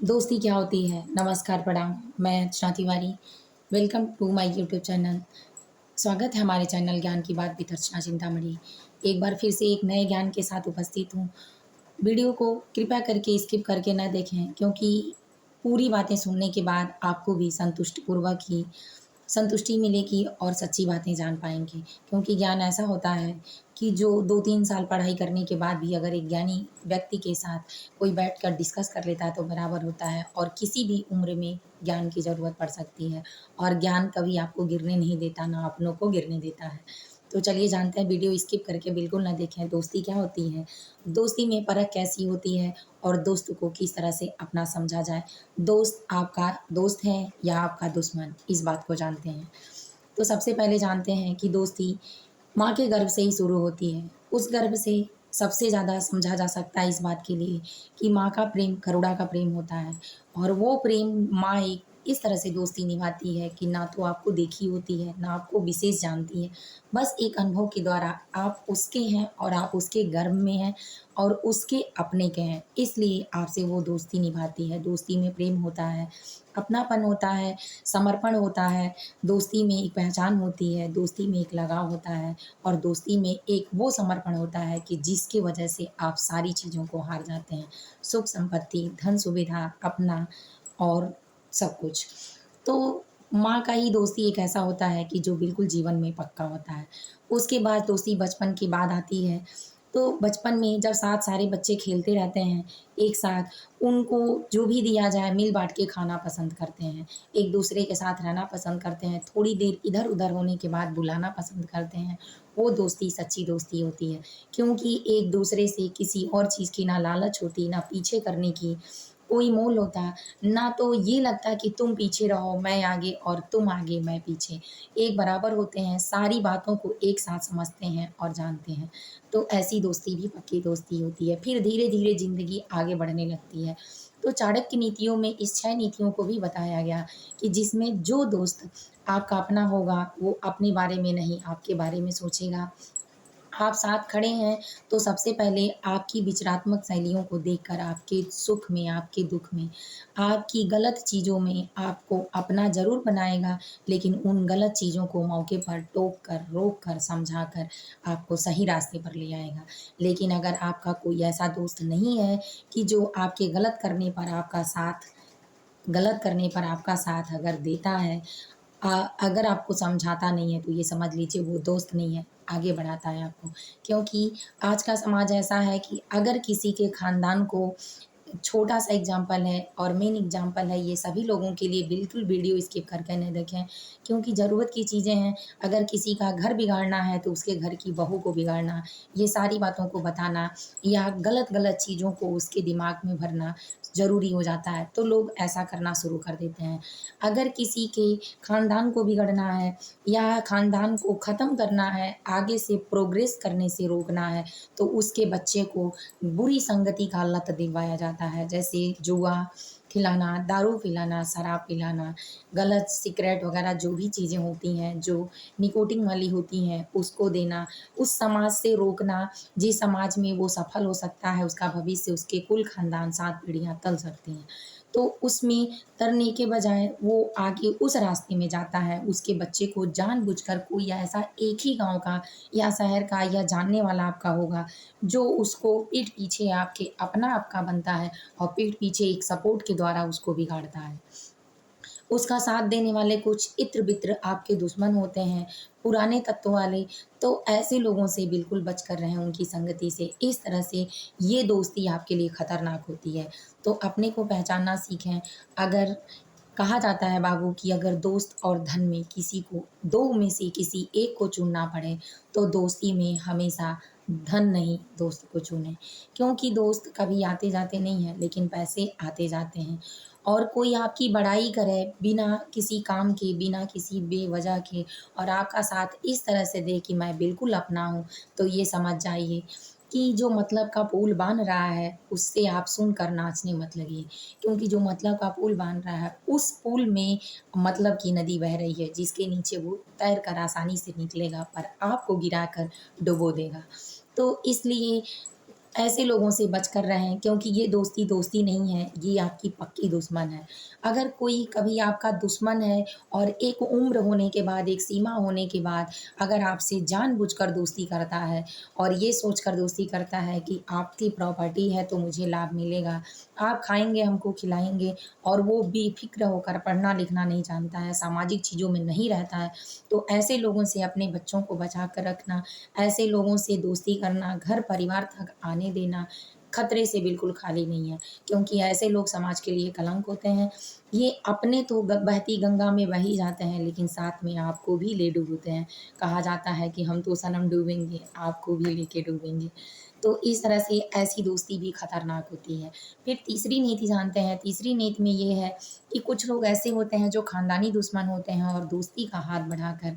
दोस्ती क्या होती है? नमस्कार, प्रणाम। मैं Archana Tiwari. Welcome to my YouTube channel. स्वागत है हमारे चैनल ज्ञान की बात विद अर्चना चिंतामणि। एक बार फिर से एक नए ज्ञान के साथ उपस्थित हूँ। वीडियो को कृपया करके स्किप करके ना देखें, क्योंकि पूरी बातें सुनने के बाद आपको भी संतुष्टिपूर्वक ही संतुष्टि मिलेगी और सच्ची बातें जान पाएँगे। क्योंकि ज्ञान ऐसा होता है कि जो 2-3 साल पढ़ाई करने के बाद भी अगर एक ज्ञानी व्यक्ति के साथ कोई बैठकर डिस्कस कर लेता है तो बराबर होता है, और किसी भी उम्र में ज्ञान की ज़रूरत पड़ सकती है। और ज्ञान कभी आपको गिरने नहीं देता, ना अपनों को गिरने देता है। तो चलिए जानते हैं, वीडियो स्किप करके बिल्कुल ना देखें, दोस्ती क्या होती है, दोस्ती में परख कैसी होती है और दोस्त को किस तरह से अपना समझा जाए। दोस्त आपका दोस्त है या आपका दुश्मन, इस बात को जानते हैं। तो सबसे पहले जानते हैं कि दोस्ती माँ के गर्भ से ही शुरू होती है। उस गर्भ से सबसे ज़्यादा समझा जा सकता है इस बात के लिए कि माँ का प्रेम करुणा का प्रेम होता है, और वो प्रेम माँ एक इस तरह से दोस्ती निभाती है कि ना तो आपको देखी होती है, ना आपको विशेष जानती है। बस एक अनुभव के द्वारा आप उसके हैं और आप उसके गर्भ में हैं और उसके अपने के हैं, इसलिए आपसे वो दोस्ती निभाती है। दोस्ती में प्रेम होता है, अपनापन होता है, समर्पण होता है, दोस्ती में एक पहचान होती है, दोस्ती में एक लगाव होता है, और दोस्ती में एक वो समर्पण होता है कि जिसकी वजह से आप सारी चीज़ों को हार जाते हैं। सुख संपत्ति, धन सुविधा, अपना और सब कुछ। तो माँ का ही दोस्ती एक ऐसा होता है कि जो बिल्कुल जीवन में पक्का होता है। उसके बाद दोस्ती बचपन के बाद आती है। तो बचपन में जब साथ सारे बच्चे खेलते रहते हैं, एक साथ, उनको जो भी दिया जाए मिल-बाँट के खाना पसंद करते हैं। एक-दूसरे के साथ रहना पसंद करते हैं, थोड़ी देर इधर-उधर होने के बाद बुलाना पसंद करते हैं। वो दोस्ती सच्ची दोस्ती होती है, क्योंकि एक-दूसरे से किसी और चीज़ की ना लालच होती, ना पीछे करने की कोई मोल होता, ना तो ये लगता कि तुम पीछे रहो, मैं आगे, और तुम आगे, मैं पीछे। एक बराबर होते हैं, सारी बातों को एक साथ समझते हैं और जानते हैं। तो ऐसी दोस्ती भी पक्की दोस्ती होती है। फिर धीरे-धीरे ज़िंदगी आगे बढ़ने लगती है। तो चाणक्य नीतियों में इस 6 नीतियों को भी बताया गया कि जिसमें जो दोस्त आपका अपना होगा, वो अपने बारे में नहीं, आपके बारे में सोचेगा। आप साथ खड़े हैं, तो सबसे पहले आपकी विचारात्मक शैलियों को देखकर आपके सुख में, आपके दुःख में, आपकी गलत चीज़ों में आपको अपना ज़रूर बनाएगा, लेकिन उन गलत चीज़ों को मौके पर टोक कर, रोक कर, समझा कर आपको सही रास्ते पर ले आएगा। लेकिन अगर आपका कोई ऐसा दोस्त नहीं है कि जो आपके गलत करने पर आपका साथ अगर देता है, अ, अगर आपको समझाता नहीं है, तो ये समझ लीजिए वो दोस्त नहीं है, आगे बढ़ाता है आपको। क्योंकि आज का समाज ऐसा है कि अगर किसी के ख़ानदान को, छोटा-सा एग्ज़ाम्पल है और मेन एग्ज़ाम्पल है, ये सभी लोगों के लिए, बिल्कुल वीडियो स्किप करके ना देखें, क्योंकि ज़रूरत की चीज़ें हैं। अगर किसी का घर बिगाड़ना है, तो उसके घर की बहू को बिगाड़ना, ये सारी बातों को बताना या गलत-गलत चीज़ों को उसके दिमाग में भरना ज़रूरी हो जाता है, तो लोग ऐसा करना शुरू कर देते हैं। अगर किसी के ख़ानदान को बिगड़ना है या ख़ानदान को ख़त्म करना है, आगे से प्रोग्रेस करने से रोकना है, तो उसके बच्चे को बुरी संगति का लत दिलवाया जाता है। जैसे जुआ खिलाना, दारू पिलाना, शराब पिलाना, गलत सिगरेट वग़ैरह जो भी चीज़ें होती हैं, जो निकोटिन वाली होती हैं, उसको देना, उस समाज से रोकना, जिस समाज में वो सफल हो सकता है, उसका भविष्य, उसके कुल ख़ानदान 7 पीढ़ियाँ तल सकती हैं। तो उसमें तरने के बजाय वो आगे उस रास्ते में जाता है, उसके बच्चे को जानबूझकर कोई ऐसा एक ही गाँव का या शहर का या जानने वाला आपका होगा, जो उसको पीठ पीछे आपके अपना आपका बनता है और पीठ पीछे एक सपोर्ट के द्वारा उसको बिगाड़ता है। उसका साथ देने वाले कुछ इत्र-बित्र आपके दुश्मन होते हैं, पुराने तत्व वाले, तो ऐसे लोगों से बिल्कुल बचकर रहें, उनकी संगति से। इस तरह से ये दोस्ती आपके लिए खतरनाक होती है। तो अपने को पहचानना सीखें। अगर कहा जाता है बाबू कि अगर दोस्त और धन में किसी को 2 में से किसी एक को चुनना पड़े, तो दोस्ती में हमेशा धन नहीं, दोस्त को चुनें। क्योंकि दोस्त कभी आते-जाते नहीं हैं, लेकिन पैसे आते-जाते हैं। और कोई आपकी बड़ाई करे बिना किसी काम के, बिना किसी बेवजह के, और आपका साथ इस तरह से दे कि मैं बिल्कुल अपना हूँ, तो ये समझ जाइए कि जो मतलब का पुल बाँध रहा है, उससे आप सुनकर नाचने मत लगिए। क्योंकि जो मतलब का पुल बाँध रहा है, उस पुल में मतलब की नदी बह रही है, जिसके नीचे वो तैरकर आसानी से निकलेगा, पर आपको गिराकर डुबो देगा। तो इसलिए ऐसे लोगों से बचकर रहें, क्योंकि ये दोस्ती दोस्ती नहीं है, ये आपकी पक्की दुश्मन है। अगर कोई कभी आपका दुश्मन है और एक उम्र होने के बाद, एक सीमा होने के बाद अगर आपसे जानबूझकर दोस्ती करता है और ये सोचकर दोस्ती करता है कि आपकी प्रॉपर्टी है तो मुझे लाभ मिलेगा, आप खाएँगे, हमको खिलाएँगे, और वो बेफ़िक्र होकर पढ़ना लिखना नहीं जानता है, सामाजिक चीज़ों में नहीं रहता है, तो ऐसे लोगों से अपने बच्चों को बचा कर रखना, ऐसे लोगों से दोस्ती करना, घर परिवार तक आने देना, खतरे से बिल्कुल खाली नहीं है, क्योंकि ऐसे लोग समाज के लिए कलंक होते हैं। ये अपने तो बहती गंगा में बह ही जाते हैं, लेकिन साथ में आपको भी ले डूबते हैं। कहा जाता है कि हम तो सनम डूबेंगे, आपको भी लेके डूबेंगे। तो इस तरह से ऐसी दोस्ती भी खतरनाक होती है। फिर तीसरी नीति जानते हैं, तीसरी नीति में ये है कि कुछ लोग ऐसे होते हैं जो खानदानी दुश्मन होते हैं और दोस्ती का हाथ बढ़ाकर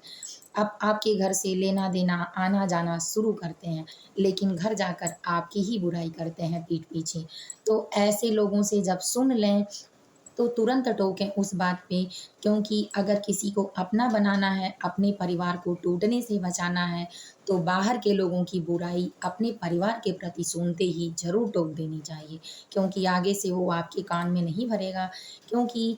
अब आपके घर से लेना-देना, आना-जाना शुरू करते हैं, लेकिन घर जाकर आपकी ही बुराई करते हैं पीठ पीछे। तो ऐसे लोगों से जब सुन लें, तो तुरंत टोकें उस बात पे, क्योंकि अगर किसी को अपना बनाना है, अपने परिवार को टूटने से बचाना है, तो बाहर के लोगों की बुराई अपने परिवार के प्रति सुनते ही ज़रूर टोक देनी चाहिए, क्योंकि आगे से वो आपके कान में नहीं भरेगा, क्योंकि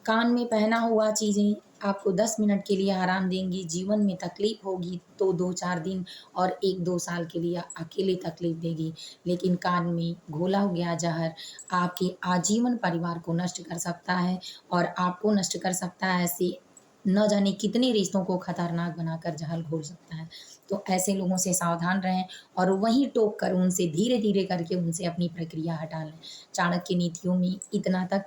कान में पहना हुआ चीज़ें आपको 10 मिनट के लिए आराम देंगी, जीवन में तकलीफ़ होगी तो 2-4 दिन और 1-2 साल के लिए अकेले तकलीफ़ देगी। लेकिन कान में घोला गया ज़हर आपके आजीवन परिवार को नष्ट कर सकता है और आपको नष्ट कर सकता है, ऐसे न जाने कितने रिश्तों को खतरनाक बनाकर जहर घोल सकता है। तो ऐसे लोगों से सावधान रहें और वहीं टोक कर उनसे धीरे-धीरे करके उनसे अपनी प्रक्रिया हटा लें। चाणक्य नीतियों में इतना तक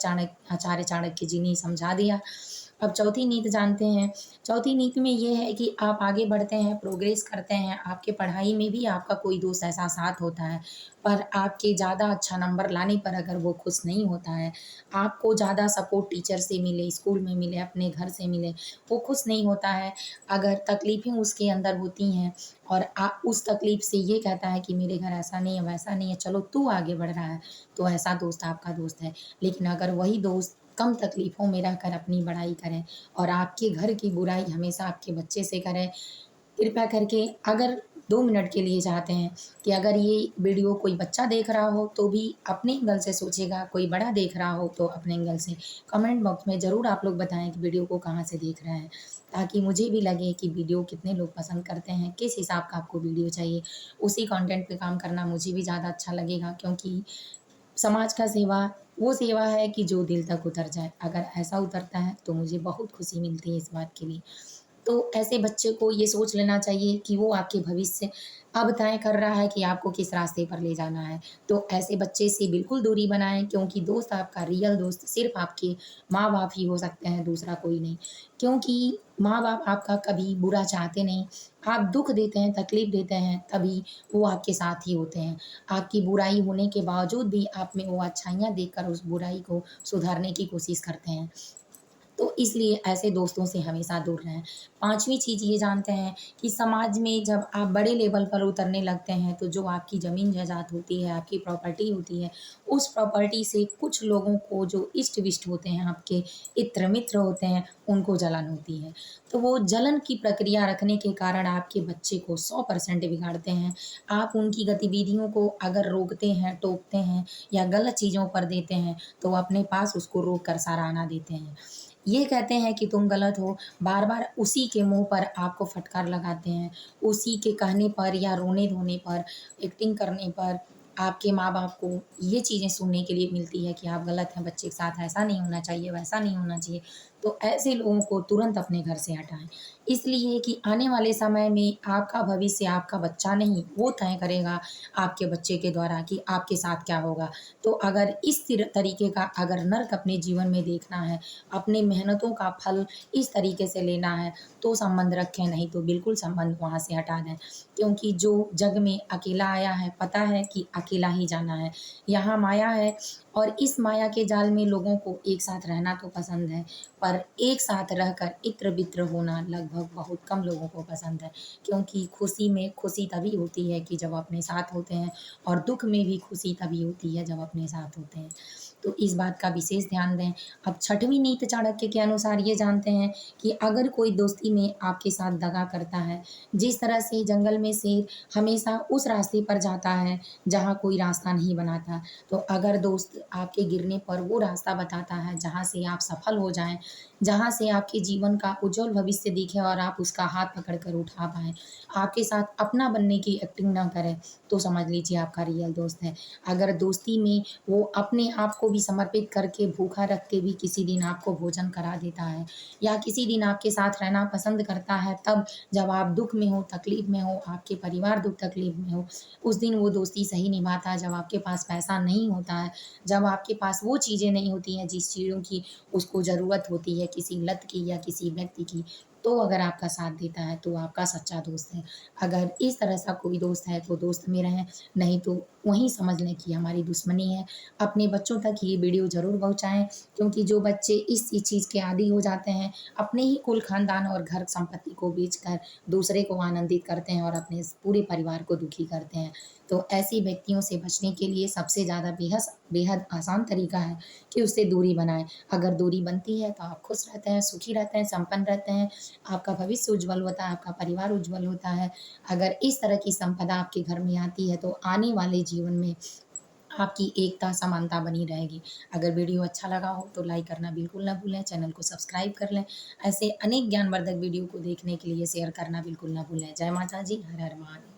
आचार्य चाणक्य जी ने समझा दिया। अब चौथी नीति जानते हैं। चौथी नीति में ये है कि आप आगे बढ़ते हैं, प्रोग्रेस करते हैं, आपके पढ़ाई में भी आपका कोई दोस्त ऐसा साथ होता है, पर आपके ज़्यादा अच्छा नंबर लाने पर अगर वो खुश नहीं होता है, आपको ज़्यादा सपोर्ट टीचर से मिले, स्कूल में मिले, अपने घर से मिले, वो खुश नहीं होता है। अगर तकलीफ़ें उसके अंदर होती हैं और उस तकलीफ़ से ये कहता है कि मेरे घर ऐसा नहीं है, वैसा नहीं है, चलो तू आगे बढ़ रहा है, तो ऐसा दोस्त आपका दोस्त है। लेकिन अगर वही दोस्त कम तकलीफ़ों में रहकर अपनी बड़ाई करे और आपके घर की बुराई हमेशा आपके बच्चे से करे, कृपया करके अगर 2 मिनट के लिए चाहते हैं कि अगर ये वीडियो कोई बच्चा देख रहा हो तो भी अपने एंगल से सोचेगा, कोई बड़ा देख रहा हो तो अपने एंगल से। कमेंट बॉक्स में ज़रूर आप लोग बताएँ कि वीडियो को कहाँ से देख रहे हैं, ताकि मुझे भी लगे कि वीडियो कितने लोग पसंद करते हैं, किस हिसाब का आपको वीडियो चाहिए। उसी कंटेंट पे काम करना मुझे भी ज़्यादा अच्छा लगेगा, क्योंकि समाज का सेवा वो सेवा है कि जो दिल तक उतर जाए। अगर ऐसा उतरता है तो मुझे बहुत खुशी मिलती है इस बात के लिए। तो ऐसे बच्चे को ये सोच लेना चाहिए कि वो आपके भविष्य अब तय कर रहा है कि आपको किस रास्ते पर ले जाना है। तो ऐसे बच्चे से बिल्कुल दूरी बनाएँ, क्योंकि दोस्त आपका रियल दोस्त सिर्फ़ आपके माँ-बाप ही हो सकते हैं, दूसरा कोई नहीं। क्योंकि माँ-बाप आपका कभी बुरा चाहते नहीं, आप दुःख देते हैं, तकलीफ़ देते हैं, तभी वो आपके साथ ही होते हैं। आपकी बुराई होने के बावजूद भी आप में वो अच्छाइयाँ देखकर उस बुराई को सुधारने की कोशिश करते हैं। तो इसलिए ऐसे दोस्तों से हमेशा दूर रहें। 5वीं चीज़ ये जानते हैं कि समाज में जब आप बड़े लेवल पर उतरने लगते हैं, तो जो आपकी ज़मीन जायदाद होती है, आपकी प्रॉपर्टी होती है, उस प्रॉपर्टी से कुछ लोगों को जो इष्ट-विष्ट होते हैं, आपके इत्र-मित्र होते हैं, उनको जलन होती है। तो वो जलन की प्रक्रिया रखने के कारण आपके बच्चे को 100% बिगाड़ते हैं। आप उनकी गतिविधियों को अगर रोकते हैं, टोकते हैं या गलत चीज़ों पर देते हैं, तो वो अपने पास उसको रोक कर सराहना देते हैं। ये कहते हैं कि तुम गलत हो, बार-बार उसी के मुँह पर आपको फटकार लगाते हैं, उसी के कहने पर या रोने-धोने पर, एक्टिंग करने पर आपके माँ-बाप को ये चीज़ें सुनने के लिए मिलती है कि आप गलत हैं, बच्चे के साथ ऐसा नहीं होना चाहिए, वैसा नहीं होना चाहिए। तो ऐसे लोगों को तुरंत अपने घर से हटाएँ। इसलिए कि आने वाले समय में आपका भविष्य आपका बच्चा नहीं, वो तय करेगा आपके बच्चे के द्वारा कि आपके साथ क्या होगा। तो अगर इस तरीके का अगर नर्क अपने जीवन में देखना है, अपनी मेहनतों का फल इस तरीके से लेना है, तो संबंध रखें, नहीं तो बिल्कुल संबंध वहाँ से हटा दें। क्योंकि जो जग में अकेला आया है, पता है कि अकेला ही जाना है। यहाँ माया है और इस माया के जाल में लोगों को एक साथ रहना तो पसंद है, पर एक साथ रहकर इत्र-बित्र होना लगभग बहुत कम लोगों को पसंद है। क्योंकि खुशी में खुशी तभी होती है कि जब अपने साथ होते हैं और दुःख में भी खुशी तभी होती है जब अपने साथ होते हैं। तो इस बात का विशेष ध्यान दें। अब छठवीं नीति चाणक्य के अनुसार ये जानते हैं कि अगर कोई दोस्ती में आपके साथ दगा करता है, जिस तरह से जंगल में शेर हमेशा उस रास्ते पर जाता है जहाँ कोई रास्ता नहीं बनाता, तो अगर दोस्त आपके गिरने पर वो रास्ता बताता है जहाँ से आप सफल हो जाएँ, जहाँ से आपके जीवन का उज्जवल भविष्य दिखे और आप उसका हाथ पकड़ कर उठा पाएँ, आपके साथ अपना बनने की एक्टिंग ना करे, तो समझ लीजिए आपका रियल दोस्त है। अगर दोस्ती में वो अपने आप को भी समर्पित करके भूखा रख के भी किसी दिन आपको भोजन करा देता है या किसी दिन आपके साथ रहना पसंद करता है, तब जब आप दुःख में हो, तकलीफ़ में हो, आपके परिवार दुःख तकलीफ़ में हो, उस दिन वो दोस्ती सही निभाता है। जब आपके पास पैसा नहीं होता है, जब आपके पास वो चीज़ें नहीं होती हैं जिस चीज़ों की उसको ज़रूरत होती है, किसी लत की या किसी व्यक्ति की, तो अगर आपका साथ देता है तो आपका सच्चा दोस्त है। अगर इस तरह सा कोई दोस्त है तो दोस्त में रहें, नहीं तो वहीं समझ लें कि हमारी दुश्मनी है। अपने बच्चों तक ये वीडियो ज़रूर पहुँचाएँ, क्योंकि जो बच्चे इस चीज़ के आदी हो जाते हैं, अपने ही कुल खानदान और घर संपत्ति को बेचकर दूसरे को आनंदित करते हैं और अपने पूरे परिवार को दुखी करते हैं। तो ऐसे व्यक्तियों से बचने के लिए सबसे ज़्यादा बेहद आसान तरीका है कि उससे दूरी बनाएँ। अगर दूरी बनती है तो आप खुश रहते हैं, सुखी रहते हैं, संपन्न रहते हैं, आपका भविष्य उज्ज्वल होता है, आपका परिवार उज्ज्वल होता है। अगर इस तरह की संपदा आपके घर में आती है तो आने वाले जीवन में आपकी एकता, समानता बनी रहेगी। अगर वीडियो अच्छा लगा हो तो लाइक करना बिल्कुल ना भूलें, चैनल को सब्सक्राइब कर लें। ऐसे अनेक ज्ञानवर्धक वीडियो को देखने के लिए शेयर करना बिल्कुल ना भूलें। जय माता दी, हर हर महादेव।